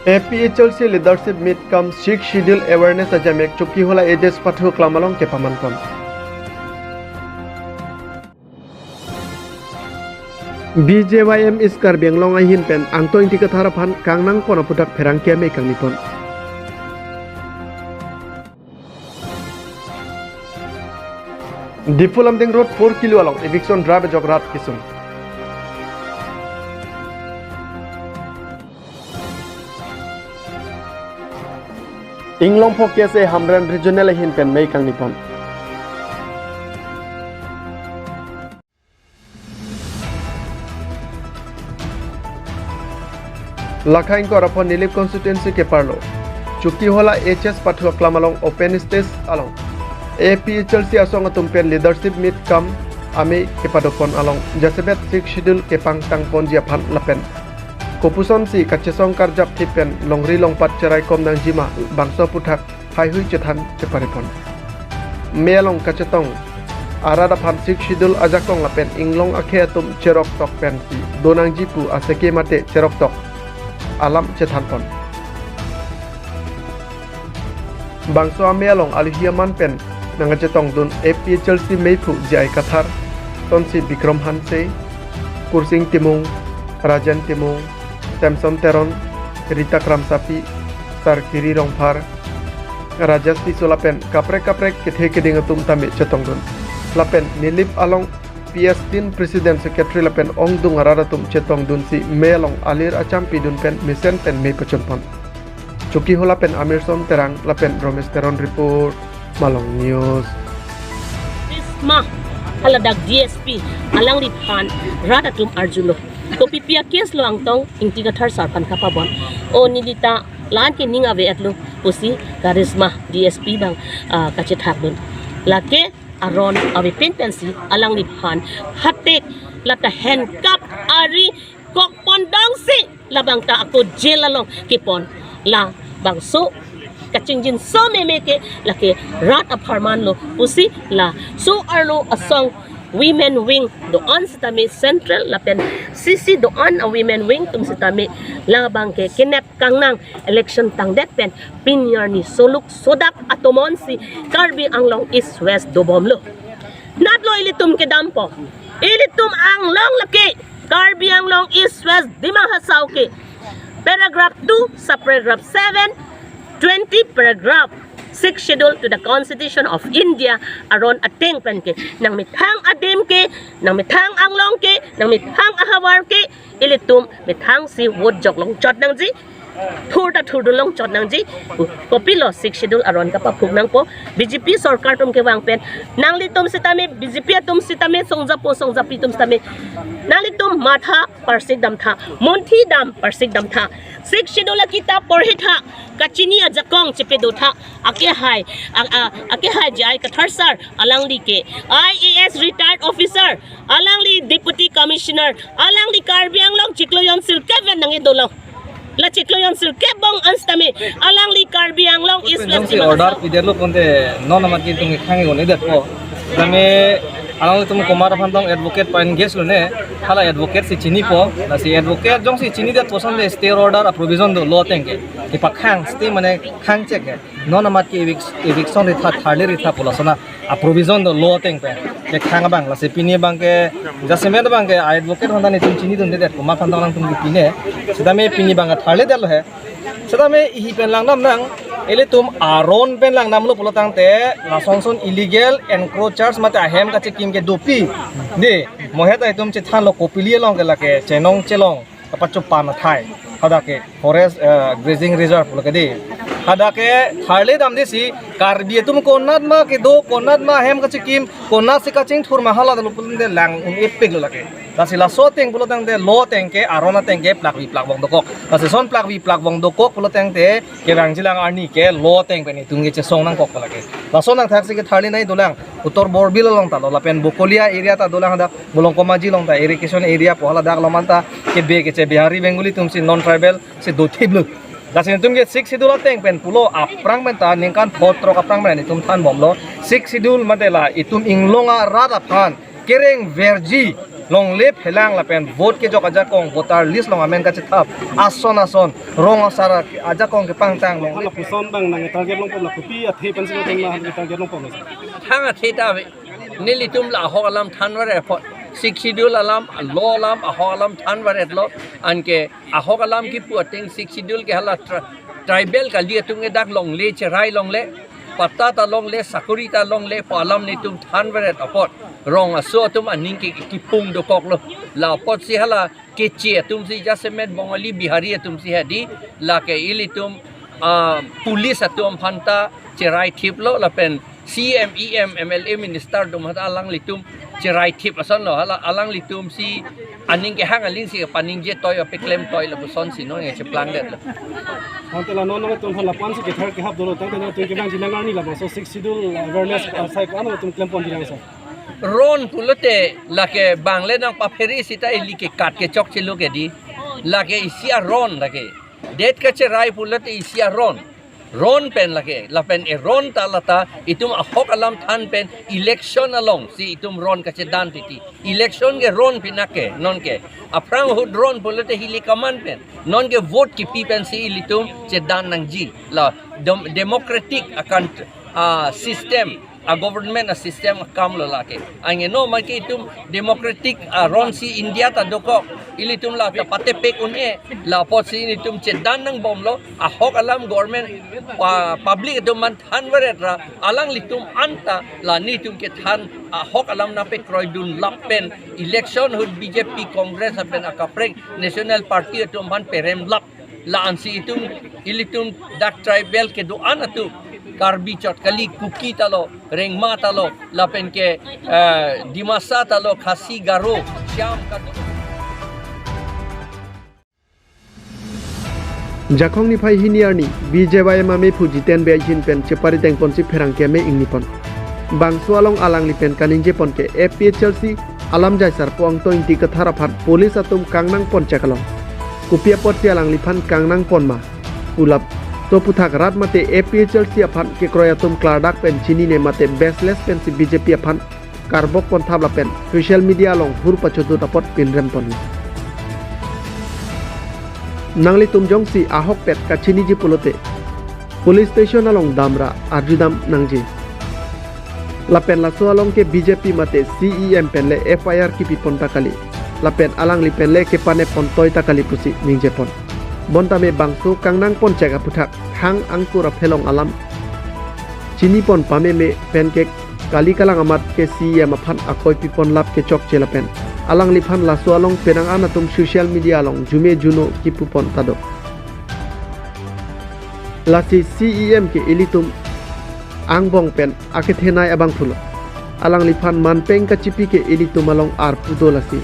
APHLC Leadership Meet cum 6 Schedule Awareness Ajamek Chuki Hola Ages Pathu Klamalong ke Pamankon. BJYM Iskar Benglong Ahin Pen Angto Inti Katharapan Kangnang Pona Pudak Perang Kiame Kang Nipon. Dipulam Ding Road 4 kilo along eviction drive Jograt Kisum. Inglong Pokese Hamran Regional Hin Pen May Kang Nipon. Lakhain ko rapon Nilip constituency ke parlo. Chuki hola HS Pathu Klamalong open stage along. APHLC asong atumpen leadership meet kam ame ke padokon along. Jasebet 6 schedule ke pangtang pon jiapan lapen. Kopuson si kacesong karjap tipen longri longpat cerai kom nang jima bangsa putak hai hui cetan ceparipon. Melong kacetong arada pan 6 schedule ajakong lapen inglong akhe atum cerok tok pen si donang jipu aseke mate cerok tok alam cetanpon. Bangso amelong alihiaman pen nangacetong dun APHLC meipu jai kathar tonsi Bikram Hanse Kursing Timung Rajan Timung Samson Teron Rita Kramsapi Sarkiri Rongphar Rajasti Sulapen kaprek kethe keding atum tami cetong dun lapen Nilip along PS Din President Secretary lapen ong dung araratum cetong dun si melong alir acampi dun pen misen pen me pechonpon. Chuki hola pen Amirson Terang lapen Romes Teron report Malong News. Isma haladag DSP alang lipan radatum Arjulo. Kopi pia kes lo ang tong inti gathar sarpan kapabon. O nilita lan ke ninga ve atlo pusi karisma DSP bang kacethak dun. Lake aron awi pensi alang lipan hatek lata handcuff ari kok pondang si labang ta ako jail along kipon la bangso kachingjin so memeke lake rat aparman lo pusi la so arlo asong women wing doon sa tami central lapen sisi doon a women wing tum sa tami labang ke kinep kang nang election tang pen pinyar ni soluk sodak atomon si Karbi Anglong East West dobomlo natlo ilitum ke dampo ilitum ang long laki Karbi Anglong East West dimahasaw ke paragraph 2 sa paragraph 7 20 paragraph 6 schedule to the Constitution of India aron ateng pen ke nang mithang adim ke nang mithang anglong ke nang mithang ahawar ke ilitum mithang si wod jok long chot nang ji thurda thurdulong chot nang ji kopilo 6 schedule aron ka papug nang po BJP sarkar tum ke wang pen nang litum sitame BJP tum sitame songjapi tum sitame nang litum matha parsik dam tha monthi dam parsik dam tha 6 schedule kita porhitha kachini ajakong chepedo tha ake hai jai katharsar alangli ke IAS retired officer alangli deputy commissioner alangli Karbi Anglong Chikloyon Silkeven nang idolo la Chikloyon Silkebong anstame alangli Karbi Anglong is si order piderlo konte non amaki tung khangi gone detpo tame alang tum kumar phandong advocate pain ges lone hala advocate si chini po na si advocate jong si chini det posan de stay order a provision do law tenge ipa khang stay mane khang check non amaki eviction ri tha tharle ri tha polasona a provision do law teng pe ke khang bang la si pini bang ke jasement bang ke advocate honda ni tum chini dun de det kumar phandong lang tum pine sedame pini bang tharle del he sedame hi pen lang nam nang ele tum aron pen lang namlo polotang te la sonson illegal encroachers mate ahem ka chekim ke dopi de moheta tum che than lo kopili long ke lake chenong chelong pachu pan thai hada ke forest grazing reserve lo ke de hada ke tharle dam de si Karbi tum konat ma ke do konat ma ahem ka chekim konat se ka ching thur ma hala lo pun de lang epik lo lake dasila so teng polotang de lo teng ke arona teng ke plak bong dokok dasi son plak bong dokok polotang te ke rang jilang arni ke lo teng pe ni tungi che song nang kok lake la son nang thaksi ke tharli nai dolang utor borbil long ta lo la pen bokolia area ta dolang da bolong komaji long ta irrigation area pohala dak lomanta ke be ke che bihari bengali tum si non tribal se do thiblu dasi tum ke 6 schedule teng pen pulo aprang men ta ningkan photro aprang men ni tum than bomlo 6 schedule madela itum inglonga rada phan kereng verji long le phelang la pen vote ke jok aja kong voter list long amen ka chithap ason rong asara aja kong ke pangtang long la puson bang nang target long pom la kupi a the pan sing teng la target long pom thanga theta nilitum la hogalam thanware pho siksidul alam lo alam ahogalam thanware lo anke ahogalam ki puating siksidul ke hala tribal ka dia tunge dak long le cherai long le patta ta long le sakuri ta long le palam ni tum thanware apot rong aso tum aning ki pung do kok lo la pot si hala ke che tum si jasemet bongali bihari tum si hadi la ke ilitum police atum phanta cherai thip lo la pen CMEM MLA minister dum hat alang litum cherai thip ason lo hala alang litum si aning ke hang aling si paning je toy pe claim toy la buson si no nge che plang det la hante la non tum phala pan si ke thar ke hab dolo tang tang tum ke bang jinang ni la so 6 schedule awareness sai ko anu tum claim pon dinang sa ron pulote la ke bangle nang pa pheri sita ili ke kat ke chok che lo ke di la ke isia ron la ke det ka cherai pulote isia ron pen lagi la pen ron ta lata itum ahok alam than pen election along si itum ron ka chedan titi election ke ron pinake non ke aprang hud ron bolte hili kaman pen non ke vote ki pi pen si ilitum chedan nang ji la democratic akan system a government a system kam lo lake ange no ma ke itum democratic ron si India ta doko ilitum la ta pate pek une la pot si ilitum chedan nang bom lo a hok alam government public dum man than ra alang litum anta la ni tum ke than a hok alam na pe kroy dun lapen election hud BJP congress apen akaprek national party tum man perem lap la ansi itum ilitum dak tribal ke do anatu karbi chotkali kuki talo rengma talo lapen ke dimasa talo khasi garo syam kadu Jakong ni phai hiniar ni BJY mame phu jiten be hin pen chepari teng pon si pherang ke me ingni pon bang sualong alang li pen kaning je pon ke APHLC alam jai sar pong to inti ka thara phat police atum kangnang pon chakalong kupia pot ti alang li phan kangnang pon ma ulap to puthak rat mate APHLC aphan ke kroyatum kladak pen chini ne mate baseless pen si BJP aphan karbok pon thabla pen social media long hur pachodu tapot pinrem pon nangli tumjong si ahok pet kachini ji pulote police station along damra arjudam nangji lapen la along ke BJP mate CEM penle FIR ki pipon takali lapen alang li penle ke pane pon toy takali pusi ningje pon bontame bangsu kangnang pon chega puthak hang angkura phelong alam chini pon pame me pancake kali kalang amat ke CEM aphan akoi pipon lap ke chok chela pen alang liphan laso along penang anatum social media along jume juno kipupon tado lasi CEM ke ilitum angbong pen akethenai abang phulo alang liphan manpeng ka chipi ke ilitum along ar pudo lasi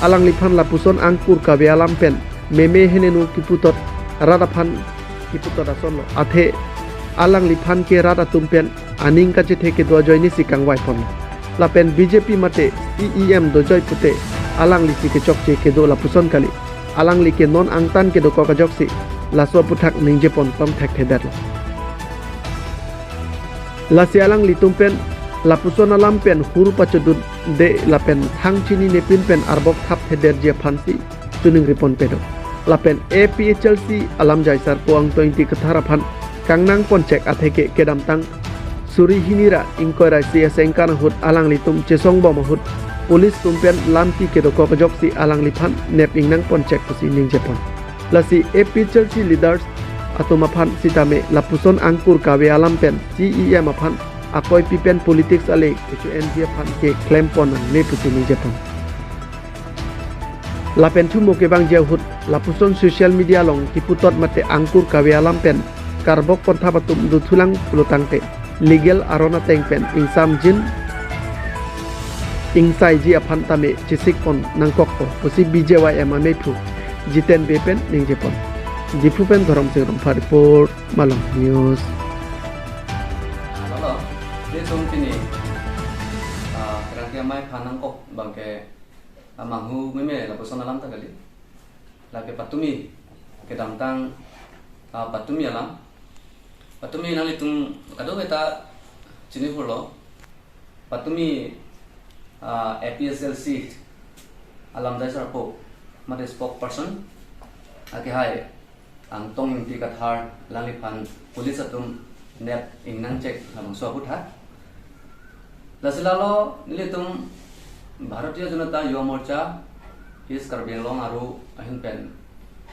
alang liphan lapuson angkur ka be alam pen meme henenu kiputot radaphan kiputot asonlo athe alang liphan ke rada tumpen aning ka che theke do joini sikang wai pon lapen BJP mate CEM do joy pute alang li ke chok che ke do la puson kali alang li ke non angtan ke do ko ka jok si la so puthak ningje pon tom thek theder la si alang li tumpen la puson alam pen huru pachudun de la pen thang chini ne pin pen arbok thap theder je phansi tuning ripon pedo la pen APHLC alam jaisar puang 20 kathara phan kangnang pon chek atheke kedam tang suri hinira ingkora sia sengkan hut alang litum chesong bom hut police tumpen lamti ke doko kajok si alang liphan neping nang pon check pusi ning jepon lasi APHLC leaders atoma phan sitame lapuson angkur kawe alam pen CEM aphan akoi pipen politics ale HNG phan ke claim pon ne pusi ning jepon lapen thumo ke bang je hut lapuson social media long kiputot mate angkur kawe alam pen karbok pon thabatum duthulang pulutangte legal arona tengpen insam jin ingsai ji aphan tame chisik pon nangkok ko pusi BJY amame phu jiten bepen ningje pon jipu pen thorom se rom report malam news halo de song tini kerangkia mai phanang kok bangke amanghu meme la poson alam ta kali la ke patumi ke damtang patumi alam patumi nali tum kado kita chini phulo patumi APHLC alam dai sar po mate spokesperson ake hai ang tong inti kathar langli phan police atum net ingnang check labang so putha lasilalo nilitum Bharatiya Janata Yuva Morcha is Karbenglong aru ahin pen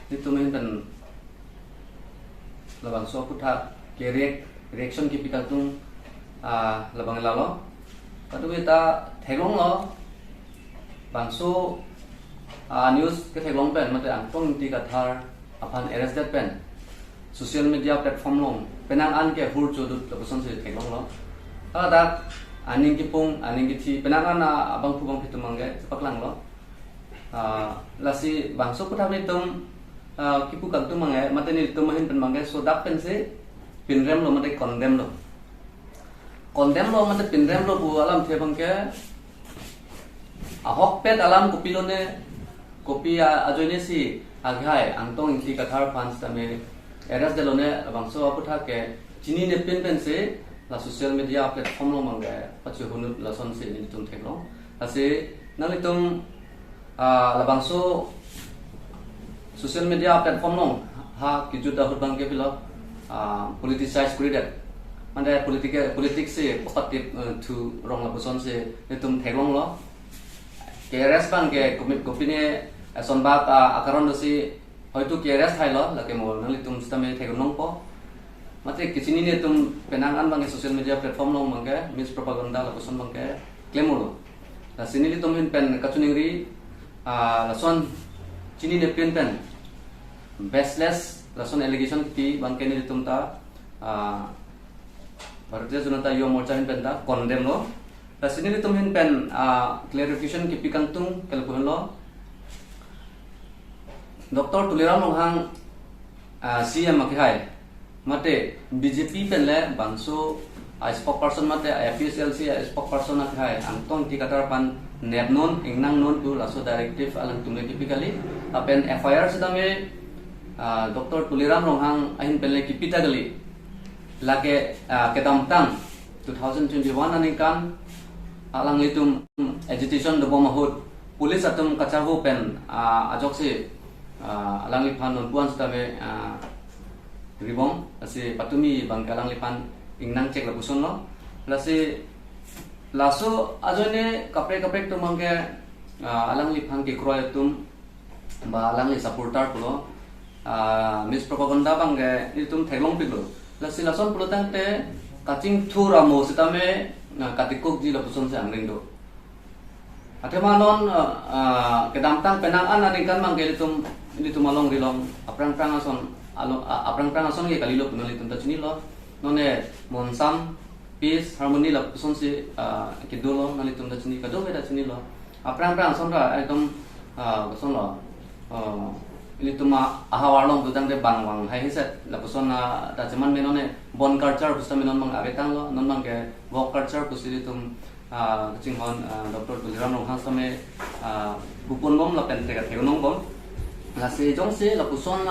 nitum ahin pen labang so putha ke reaction ki pikatung labang lalo patu kita thelong lo bangso news ke thelong pen mate ang tong inti kathar apan arrested pen social media platform long penang an ke hur chodut location se thelong lo ada aning ki pung aning ki thi penang an abang pubang pitumang ge paklang lo lasi bangso putha ni tum kipu kang tum mangai mate ni tum hin pen mangai so dak pen se pinrem lo mate condemn lo mate pinrem lo bu alam the bang ke ahok pet alam kopilo ne kopi ajoine si aghai angtong inti kathar fans tame eras delone bangso putha ke chini ne pen se la social media platform lo mangge pachu hunut la son se ni tum theklo ase nalitum la bangso social media platform lo ha ki juda hubang ke bilo politicize created mande politics se pakatip tu rong la son se nitum theklong lo ke eras bang ke kopine sonba akaron dosi hoitu KRS thailo lake mo nali tum stame thegonong po mate kichini ne tum penangan bang social media platform long mangke mis propaganda la koson bangke claimolo la sinili tum hin pen kachuningri la son chini ne pen baseless la son allegation ti bangke ni tum ta Bharatiya Janata Yuva Morcha hin pen ta condemn lo la sinili tum hin pen clarification ki pikang tung kelpuhan lo Dr. Tuliram Longhang CM makhai mate BJP penle bangso spokesperson mate FPSLC spokesperson makhai angtong tikatar pan nebnon ingnang non tu laso directive alang tumle typically apen FIR sedame Dr. Tuliram Longhang ahin penle kipita gali lake ketamtang 2021 aninkan alang litum agitation do bomahut police atum kachahu pen ajokse alang lipan non puan stave ribong asi patumi bang alang lipan ingnang cek labuson lo lasi laso ajone kapre tu mangke alang lipan ke kroy tum ba alang li supporter pulo mis propaganda bang ge itum thelong pilo lasi lason pulo tante kacing thura mo sitame katikok ji labuson se angrindo Atemanon kedamtang penangan aninkan mangke itu malong rilong aprang ason ge kalilo punali tunta chunilo none monsam peace harmony la puson si kidulo nali tunta chuni kado beda chunilo aprang ason ra ekdom son lo ini tuma ahawarlong tutang de bangwang hai hiset la puson ta jaman menone bon culture pusta menon mang abetang lo non mangke walk culture pusili tum kachinghon Dr. Tuliram Longhang same bupon bom la pen tega thegonong bom la se jongse la puson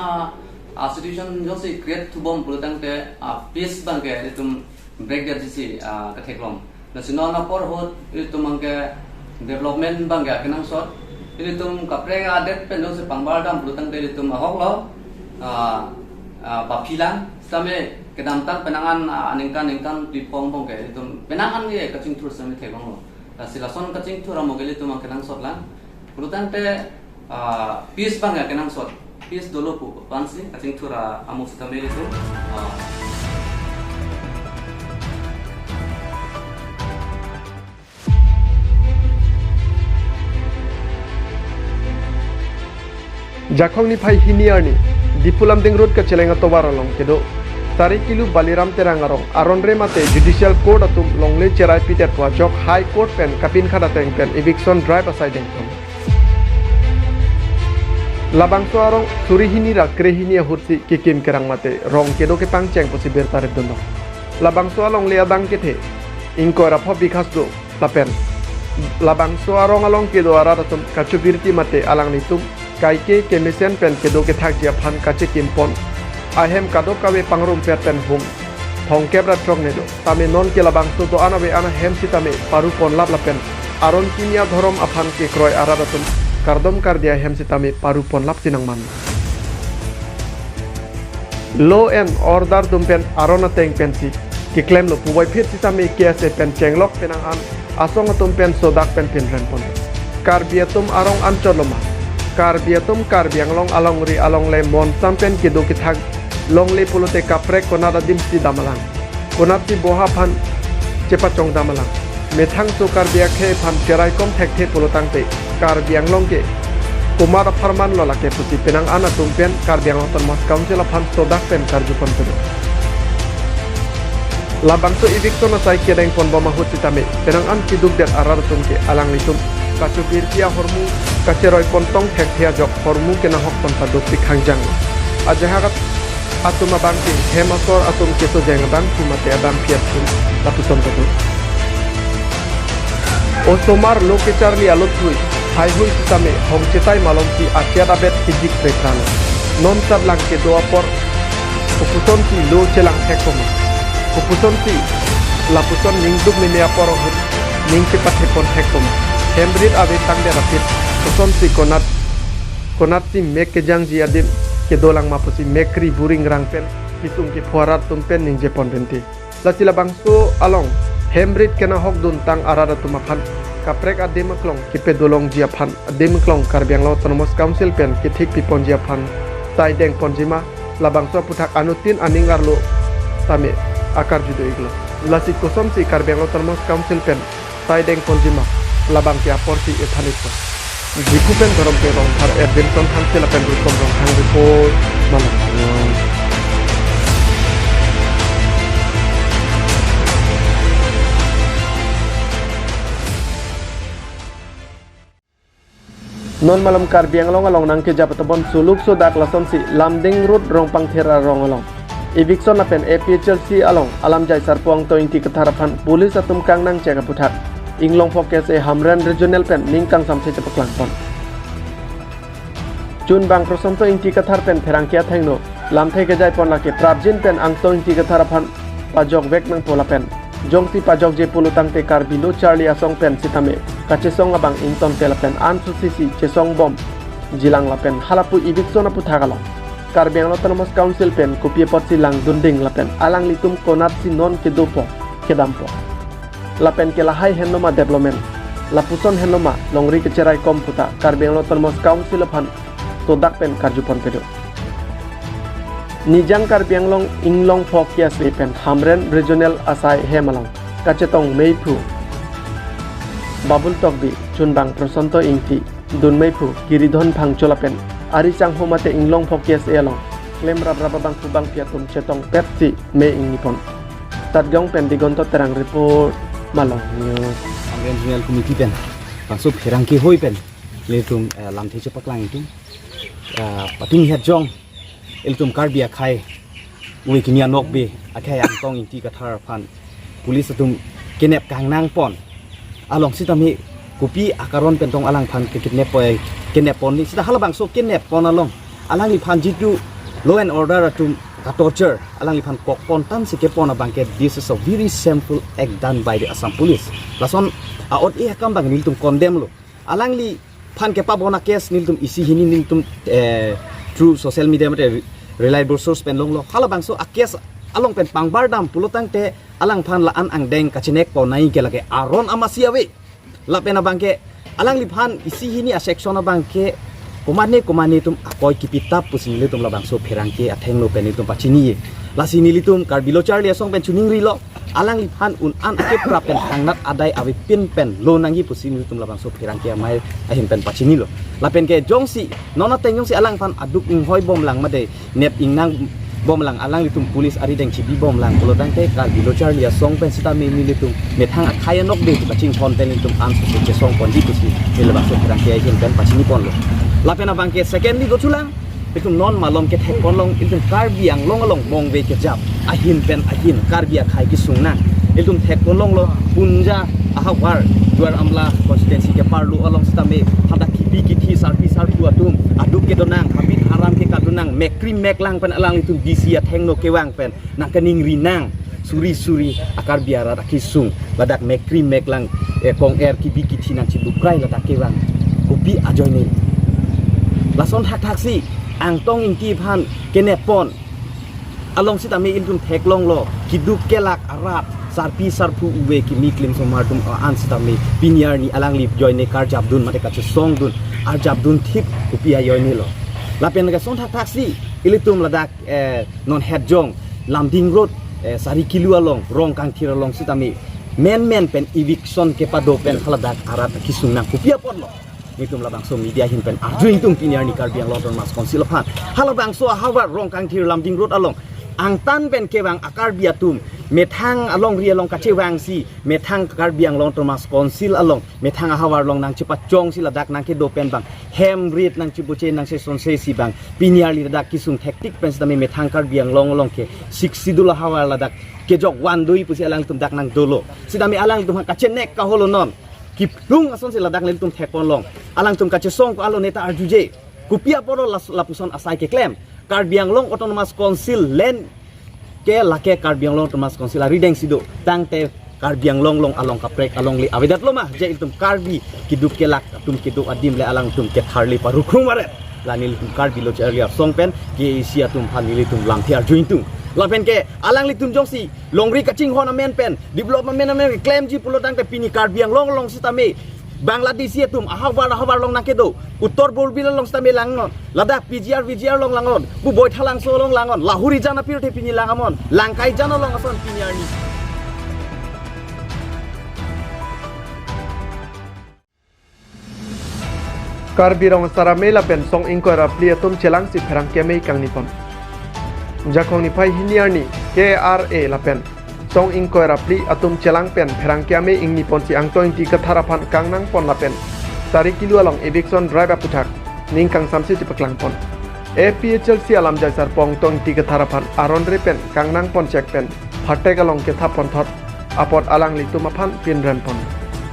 situation jongse create tu bom pulutang te peace bangke itum break der jisi ka theklom la sinona por hot itum mangke development bangke kenang sot itum kapre adet pen jongse pangbar dam pulutang te itum ahok lo papilang same kedamtang penangan aningkan di pong ke itu penangan ye kacing tur sami thegong lo silason kacing tur mo gele tu ma kenang sot lan pulutan te peace bang ya kenang sot peace dolo pu pansi kacing tur amu sitame itu Jakong ni phai hiniar ni dipulam ding road ka chelenga tobaralong kedo Tarikilu Baliram Terangarong Aron Remate Judicial Court atum longle cherai pitet wa jok High Court pen kapin khada teng pen eviction drive aside deng Labang suarong surihini ra krehini hursi kikim kerang mate rong kedo ke pangcheng posi ber tarit dono Labang sualong le adang kethe ingko ra pho bikas do lapen Labang suarong along kedo ara atum kachubirti mate alang nitum kaike kemisen pen kedo ke thak dia phan kache kimpon ahem kado kawe pangrum perten hum thong kebra trong nedo tame non ke labang to ana we ana hem sitame paru pon lap lapen aron kinia dhorom afan ke kroy aradatum kardom kardia hem sitami paru pon lap sinang man. Law and order tumpen arona teng pensi ki claim lo puwai phit sitami kiase pen chenglok penang an asong tumpen sodak pen pinren pon. Karbiatum arong ancholoma. Karbiatum karbiang long along ri along le mon sampen kido kithag long le pulute kaprek konada dimsi damalang. Konati boha phan cepat chong damalang. Methang so karbiak he phan kerai kom thek the pulutang te karbiang long ke kumara farman lo lake pusi penang ana tumpen karbiang long mas council phan sodak pen karju pon pedo. Labang so eviction na sai kedeng pon bama hut sitame penang an kiduk der arar tumke alang litum kacupir kia hormu kaceroi pontong thek thia jok hormu kena hok pon paduk pikhangjang ajahagat atuma bangki hemasor atum keso jeng bang kumate abang piat pun laputon to osomar loke charli alot hui hai hui sitame hong cetai malom ki aciat abet hijik prekrano non sab lang ke doa por upuson si lo celang hekom upuson si lapuson ningduk mimea por hut ning cepat hekon hekom hembrit abe tang de rapit upuson si konat si mek kejang ji adim ke dolang mapusi mekri buring rangpen kisung ki phorat tumpen ning jepon benti la sila bangso along hembrit kena hok dun tang arada tumaphan kaprek ademaklong kipe dolong jiaphan ademaklong karbiang lo autonomous council pen kithik pipon jiaphan tai deng ponjima labangso puthak anutin aningar lo tame akar judo iglo lasi kosom si karbiang lo autonomous council pen tai deng ponjima labang ki aporti ethaniko jiku pen dorom ke rong har edbenton hansel pen rukom rong hang report malam non malam karbiang long along nang ke japatabon suluk sodak lason si lamding road rong pangthera rong along eviction apen APHLC along alam jai sarpuang to inti katharapan pulis atum kang nang ceka puthak inglong focus e hamran regional pen ningkang samse cepaklang pon chun bang prosonto inti kathar pen pherangkia thengno lamthai ke jai pon lake prabjin pen angto inti katharapan pajok vek nang pola pen jongti pajok je pulutang te karbilo charlie asong pen sitame kachesong abang inton telapen ansu sisi chesong bom jilang lapen halapu eviction aputhagalo karbiang autonomous council pen kopie pot silang dunding lapen alang litum konat si non kedopo kedampo lapen ke lahai henoma development lapuson henoma longri kecerai komputa karbiang autonomous council phan todak pen karjupon pedo nijang karbiang long inglong fokias pen hamren regional asai hemalong kachetong meipu babul tokbi chunbang prosonto ingti dunmeipu giridhon phangcholapen ari changhomate inglong fokias elong klem rabraba bang kubang piatum chetong pepsi me ingnipon tatgong pen digonto terang report malong news regional committee pen pasuk herangki hoi pen letung lamthei chepaklang itu patung het jong iltum karbia khai wikinia nokbe akhai angtong inti kathar phan police atum kinep kangnang pon along sitami kopi akaron pentong alang phan kidnap pon ni sita halabang so kidnap pon along alang li phan jitu law and order atum ka torture alang li phan kok pon tam sike pon abangke this is a very simple act done by the Assam police lason aot e kam bang niltum condemn lo alang li phan ke pabona case niltum isi hini niltum through social media mate reliable source pen long lo halabang so a case along pen pangbardam pulutang te alang phan la an ang deng kachinek po nai ke lage aron amasiawe la pena bangke alang li phan isi hini a section bangke komane tum akoi kipitap pusing le tum labang so pherang ke atheng lo pen tum pachini la sini litum karbilo charli asong pen chuning ri lo alang li phan un an ake pra pen hangnat adai awi pin pen lo nangi pusing litum labang so pherang ke mai ahim pen pachini lo la pen ke jongsi nona tengyong si alang phan aduk ing hoi bom lang made nep ing nang bom lang alang litum pulis ari deng chibi bom lang pulotang te karbilo charli asong pen sita me mi litum methang akhaya nok de paching kon pen litum an so che song kon di pusi le labang so pherang ke ahim pen pachini pon lo la pena bangke secondly go chulang itum non malom ke thek kolong itum karbiang long along mong ve ke jap ahin pen ahin karbia khai ki sungna itum thek kolong lo punja ahawar duar amla constituency ke parlu along stame hada kibi ki thi sarpi atum aduk ke donang habit haram ke kadunang mekrim meklang pen alang itum disia thengno ke wang pen nakaning rinang suri akar biara ki sung ladak mekrim meklang kong er kibi ki thi nang chibukrai ladak ke wang kupi ajoy ni lason hak si ang tong inti phan kene pon along si tami iltum thek long lo kiduk kelak arab sarpi sarpu uwe ki mi klim somar dum an si tami pinyar ni alang lip joy ne kar jabdun mate ka song dun ar jabdun thip kupi ajoy ni lo lapen ga son hak si ilitum ladak non head jong lamding road sari kilu along rong kang thir along si tami men pen eviction ke pado pen haladak arat kisung nang kupia pon lo nitum labang so media hin pen arjuing tung pinyar ni kar biang loton mas konsil phan halabang so hawa rong kang thir lamding road along ang tan pen kewang akar biatum methang along ri along kachewang si methang kar biang loton mas konsil along methang hawar long nang cepat jong si ladak nang ke do pen bang hem rit nang cibuce nang se son se si bang pinyar li ladak kisung hektik pen sedami methang kar biang long ke siksidula hawar ladak kejok wandui pusi alang tum dak nang dolo sidami alang tum kacenek ka holo non kiplung ason si ladak tum thekon long alang tum kace song ko alo neta arjuje kupia poro lapuson asai ke claim kar biang long autonomous council len ke lake kar biang long autonomous council rideng sido tangte kar biang long along kaprek along li awedat lo mah je tum karbi kiduk ke lak tum kiduk adim le alang tum ke tharli paru khumare lanil tum karbi lo earlier song pen ke isia tum phanili tum lam thiar juing tung lapen ke alang litum jongsi longri kaching hona men pen development men claim ji pulo tang te pini kar biang long sitame Bangladesh ya tum ahawar long nake do uttor bolbila long sitame langon ladak PGR long langon bu boy thalang so long langon lahuri jana pir te pini langamon langkai jana long ason pini arni kar birong sarame lapen song ingkora plia tum chelang si pherang kemei kang nipon jakong ni pai hiniarni KRA lapen song ingkoi rapli atum celang pen pherang kiame ing nipon si angto ing ti katharapan kang nang pon lapen tari kilu along eviction drive aputhak ning kang samsi tipaklang pon APHL si alam jaisar pong tong ti katharapan aron repen kang nang pon check pen phatte galong ke thapon thot apot alang li tumaphan pin ran pon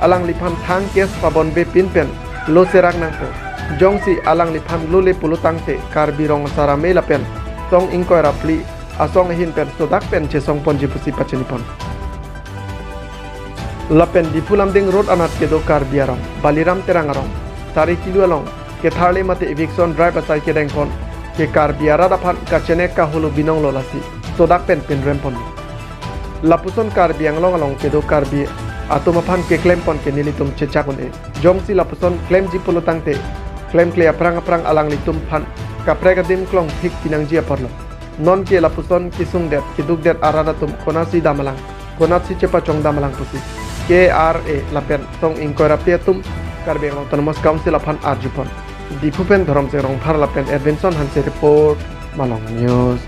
alang li phan thang kes pabon be pin pen lo serak nang po jongsi alang li phan lule pulutangte kar birong sarame lapen song ingkoi rapli asong hin pen sodak pen che song pon jipusi pachenipon lapen dipulam ding road anat ke do kar biarong baliram terangarong tari kilu along ke tharle mate eviction drive asai ke dengpon ke kar biara da phan ka chenek ka hulu binong lolasi sodak pen rempon lapuson kar biang long along ke do kar bi atuma phan ke claim pon ke nilitum chechakun e jongsi lapuson claim jipulutang te claim clear prang alang litum phan kaprega dim klong thik pinang jia porlo non ke lapuson kisung det kiduk det arada tum konasi damalang konasi cepa chong damalang pusi KRA lapen tong ingkora tum karbe autonomous council aphan arjupon dipupen dhorom se rong phar lapen advenson hanse report malong news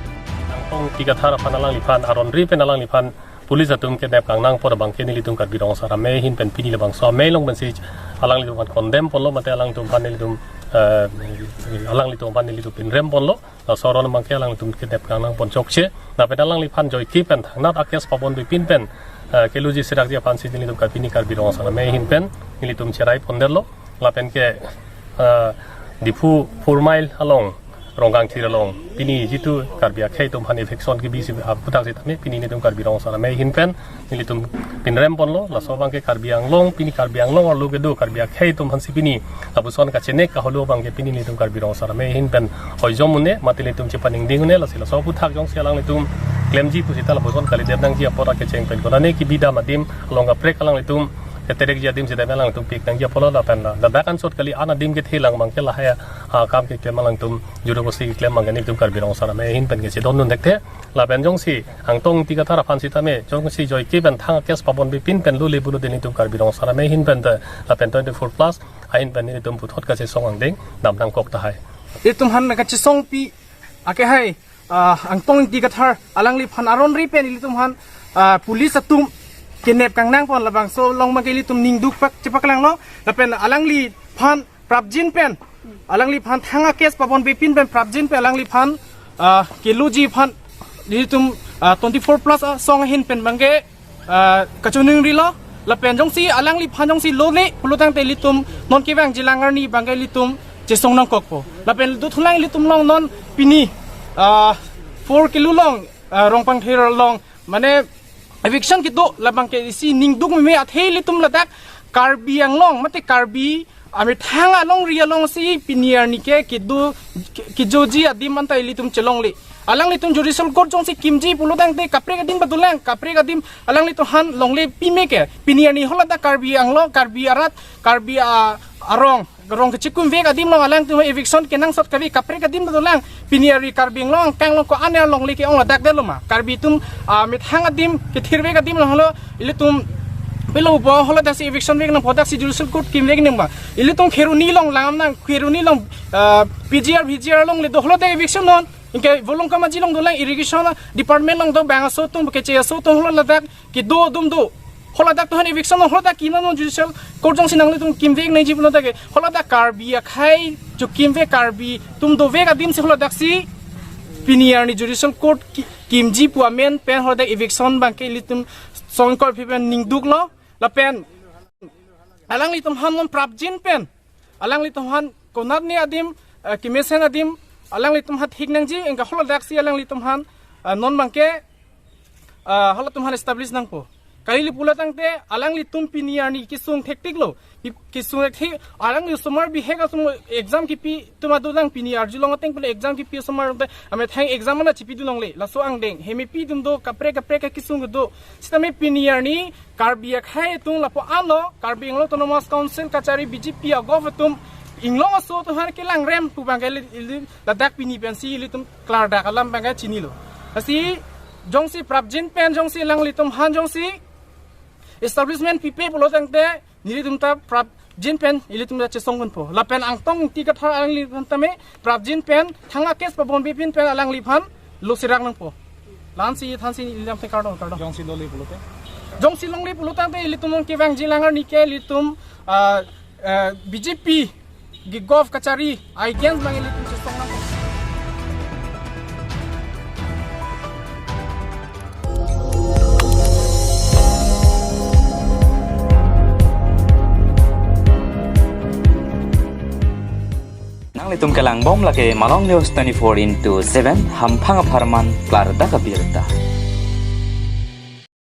tong tiga thara panalang lipan aron ri penalang lipan pulis atum ke dep kang nang por bang ke nilitum kar birong sara me hin pen pini lebang so me long ben si alang litum kan condemn polo mate alang tum pan nilitum alang litum pan nilitum pin rem polo soron mang ke alang litum ke dep kang nang pon chokche na penalang lipan joy ki pen nat akes pabon bi pin pen ke luji sirak dia pan si nilitum kar pini kar birong sara me hin pen nilitum cherai ponderlo la pen ke dipu 4 mile along ronggang tiralong pini jitu karbia khai tum han infection ki bisi putak se tame pini ne tum karbi rong sara me hin pen nili tum pin rem pon lo la sobang ke karbiang long pini karbiang long or lo ke do karbia khai tum han si pini abu son ka chene ka holo bang ke pini ni tum karbi rong sara me hin pen hoi jomune matile tum che paning ding ne la sila so putak jong sialang le tum claim ji pusita la boson kali dang ji apora ke cheng pen ko ne ki bida madim longa prek alang le tum terek jadim sedai malang tum pik tang dia polo la pen la dakan sot kali ana dim ke thilang mang ke la haya kam ke ke malang tum juru bosi klem mang ni tum kar birong sara me hin pen ke se don nun dekte la pen jong si ang tong tiga thara phan si tame jong si joy ki pen thang kes pabon bi pin pen lu le bulu den tum kar birong sara me hin pen la pen 24 plus ain pen ni tum puthot ka se song ang ding dam nang kok ta hai e tum han ka chi song pi ake hai ang tong tiga thar alang li phan aron ri pen li tum han police atum kinep kang nang pon labang so long magili tum ning duk pak cepak lang lo lapen alang li phan prabjin pen alang li phan thanga kes pabon bipin pen prabjin pe alang li phan kiluji phan li tum 24 plus song hin pen bangge kachuning ri lo lapen jong si alang li phan jong si lo ne pulutang te li tum non kiwang jilangar ni bangge li tum je song nang kok po lapen du thulang li tum long non pini 4 kilo long rongpang thir long mane eviction kito labang ke si ningduk me atheli tum ladak karbi ang long mate karbi ami thanga long ria long si pinier ni ke kidu kijoji adim man tai litum chelong li alang litum judicial court jong si kimji pulutang te kapre gadim batulang kapre gadim alang litum han long le pime ke pinier ni holada karbi anglo karbi arat karbi arong rong ke chikum ve gadim long alang tu eviction kenang sot kavi kapre gadim batulang pinier ri karbi long kang long ko aner long le ke ong ladak de loma karbi tum mit hanga dim ke thirve gadim long lo ilitum Pelo bo hola dasi eviction vek na podak si judicial court kim vek nimba ili tong kheruni long lam na kheruni long PGR long le do hola da eviction non inke volong kama jilong do lang irrigation department long do banga so tum ke che so tum hola ladak ki do dum do hola dak to han eviction hola da kim non judicial court jong sinang le tum kim vek nei jibno da ke hola da karbi khai jo kim vek karbi tum do vek adim se hola dak si pinier ni judicial court kim ji puamen pen hola da eviction bang ke litum song kor pipen ning duk lo la pen alang litum han non prapjin pen alang litum han konat ni adim kimesen adim alang litum hat hignang ji engka holo daksi alang litum han non bangke holo tum han establish nang po kali pulatang te alang litum piniar ni kisung tektik lo kisung thik alang li sumar bi hega sum exam ki pi tuma dulang piniar julong ateng pele exam ki pi sumar be ame thang exam na chipi dulong le laso ang deng hemi pi dum do kapre ka kisung do sitame piniar ni karbiak hai tung lapo ano karbi nglo autonomous council kachari BJP agov tum inglong so to har ke lang rem pu bangai ladak pini pensi litum klar da kalam bangai chini lo asi jongsi prapjin pen jongsi lang litum han jongsi establishment pipe polotang te nilitum ta prapjin pen ilitum da chesongun po la pen angtong tikat har ang lipan tame prapjin pen thanga kes pabon bipin pen alang lipan lo sirak nang po lansi thansi ilam te kardo jongsi doli pulote jong silong li pulutang te ilitum ke bang jilangar ni ke litum BJP gigov kachari against bang ilitum chesong nang nang litum kelang bom lake Malong News 24/7 hampang aparman klar da kabirta